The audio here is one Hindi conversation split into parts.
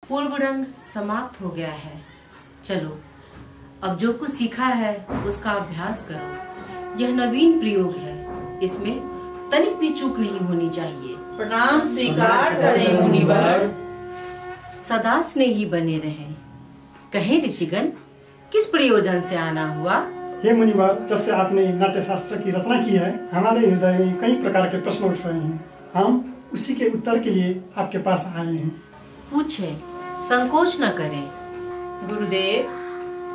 पूर्व रंग समाप्त हो गया है। चलो अब जो कुछ सीखा है उसका अभ्यास करो। यह नवीन प्रयोग है, इसमें तनिक भी चूक नहीं होनी चाहिए। प्रणाम स्वीकार करें मुनिवर। सदा स्नेही बने रहें। कहें ऋषिगण, किस प्रयोजन से आना हुआ? हे मुनिवर, जब से आपने नाट्य शास्त्र की रचना की है, हमारे हृदय में कई प्रकार के प्रश्न उठ रहे हैं। हम उसी के उत्तर के लिए आपके पास आए हैं। पूछे, संकोच न करें। गुरुदेव,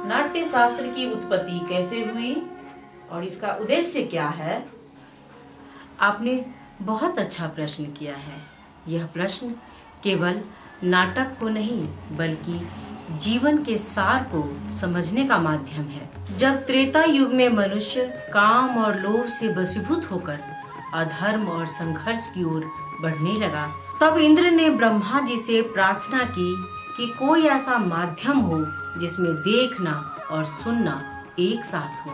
नाट्य शास्त्र की उत्पत्ति कैसे हुई और इसका उद्देश्य क्या है? आपने बहुत अच्छा प्रश्न किया है। यह प्रश्न केवल नाटक को नहीं बल्कि जीवन के सार को समझने का माध्यम है। जब त्रेता युग में मनुष्य काम और लोभ से वशीभूत होकर अधर्म और संघर्ष की ओर बढ़ने लगा, तब इंद्र ने ब्रह्मा जी से प्रार्थना की कि कोई ऐसा माध्यम हो जिसमें देखना और सुनना एक साथ हो,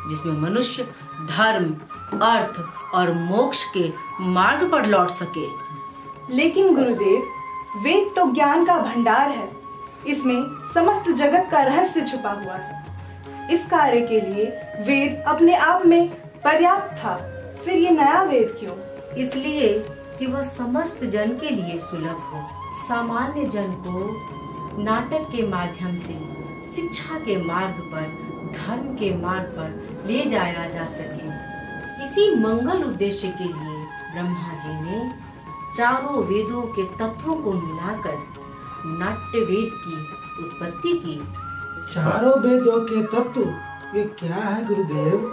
जिसमें मनुष्य धर्म, अर्थ और मोक्ष के मार्ग पर लौट सके। लेकिन गुरुदेव, वेद तो ज्ञान का भंडार है। इसमें समस्त जगत का रहस्य छुपा हुआ है। इस कार्य के लिए वेद अपने आप में पर्याप्त था, फिर ये नया वेद क्यों? इसलिए कि वह समस्त जन के लिए सुलभ हो, सामान्य जन को नाटक के माध्यम से शिक्षा के मार्ग पर, धर्म के मार्ग पर ले जाया जा सके। इसी मंगल उद्देश्य के लिए ब्रह्मा जी ने चारों वेदों के तत्वों को मिलाकर नाट्य वेद की उत्पत्ति की। चारों वेदों के तत्व ये क्या है गुरुदेव?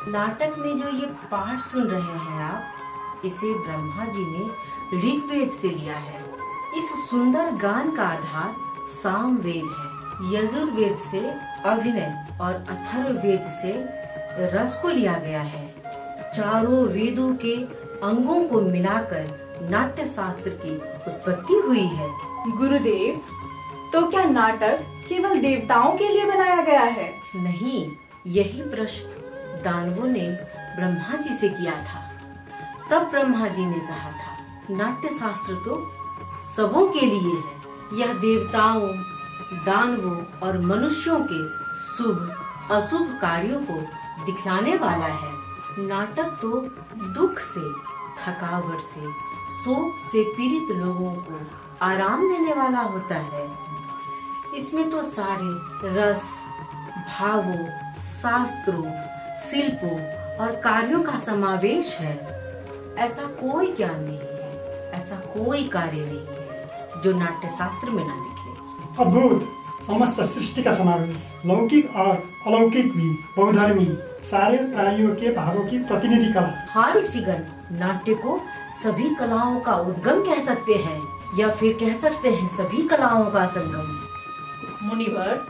नाटक में जो ये पाठ सुन रहे हैं आप, इसे ब्रह्मा जी ने ऋग्वेद से लिया है। इस सुंदर गान का आधार सामवेद है। यजुर्वेद से अभिनय और अथर्ववेद से रस को लिया गया है। चारों वेदों के अंगों को मिलाकर नाट्य शास्त्र की उत्पत्ति हुई है। गुरुदेव, तो क्या नाटक केवल देवताओं के लिए बनाया गया है? नहीं, यही प्रश्न दानवों ने ब्रह्मा जी से किया था। तब ब्रह्मा जी ने कहा था, नाट्य शास्त्र तो सबों के लिए है। यह देवताओं, दानवों और मनुष्यों के शुभ अशुभ कार्यों को दिखलाने वाला है। नाटक तो दुख से, थकावट से, शोक से पीड़ित लोगों को आराम देने वाला होता है। इसमें तो सारे रस, भावों, शास्त्रों, शिल्पों और कार्यों का समावेश है। ऐसा कोई ज्ञान नहीं है, ऐसा कोई कार्य नहीं है जो नाट्य शास्त्र में न लिखे। अद्भुत, समस्त सृष्टि का समावेश, लौकिक और अलौकिक भी, बहुधर्मी, सारे प्राणियों के भावों की प्रतिनिधि कला। हाँ ऋषिगण, नाट्य को सभी कलाओं का उद्गम कह सकते हैं, या फिर कह सकते हैं सभी कलाओं का संगम। मुनिवर,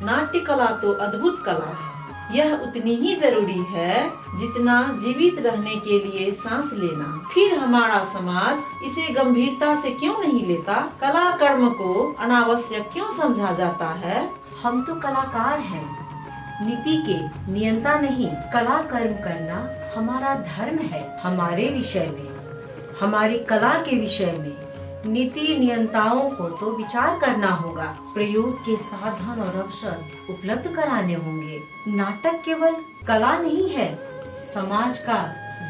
नाट्य कला तो अद्भुत कला है। यह उतनी ही जरूरी है जितना जीवित रहने के लिए सांस लेना। फिर हमारा समाज इसे गंभीरता से क्यों नहीं लेता? कला कर्म को अनावश्यक क्यों समझा जाता है? हम तो कलाकार हैं, नीति के नियंता नहीं। कला कर्म करना हमारा धर्म है। हमारे विषय में, हमारी कला के विषय में नीति नियंताओं को तो विचार करना होगा। प्रयोग के साधन और अवसर उपलब्ध कराने होंगे। नाटक केवल कला नहीं है, समाज का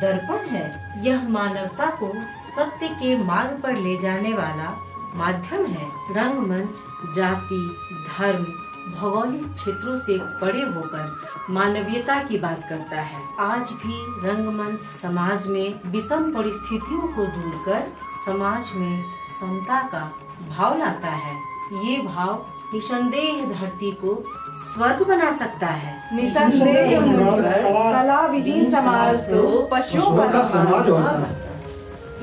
दर्पण है। यह मानवता को सत्य के मार्ग पर ले जाने वाला माध्यम है। रंगमंच जाति, धर्म, भौगोलिक क्षेत्रों से परे होकर मानवीयता की बात करता है। आज भी रंगमंच समाज में विषम परिस्थितियों को दूर कर समाज में समता का भाव लाता है। ये भाव निसंदेह धरती को स्वर्ग बना सकता है। निसंदेह कला विहीन समाज तो पशुओं का समाज होता है।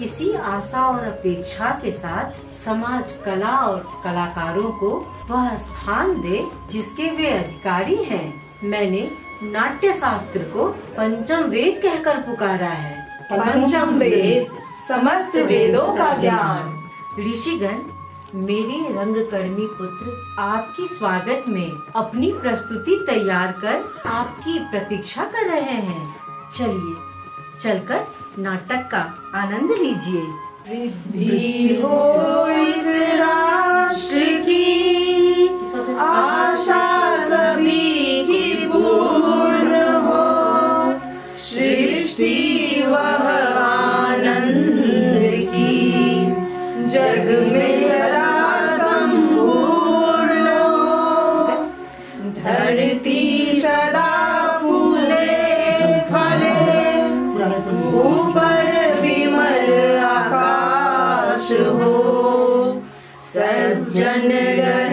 इसी आशा और अपेक्षा के साथ समाज कला और कलाकारों को वह स्थान दे जिसके वे अधिकारी हैं। मैंने नाट्य शास्त्र को पंचम वेद कहकर पुकारा है। पंचम वेद, समस्त वेदों का ज्ञान। ऋषिगण, मेरे रंगकर्मी पुत्र आपकी स्वागत में अपनी प्रस्तुति तैयार कर आपकी प्रतीक्षा कर रहे हैं। चलिए चलकर नाटक का आनंद लीजिए। रिद्धि हो इस हो, सज्जन रहे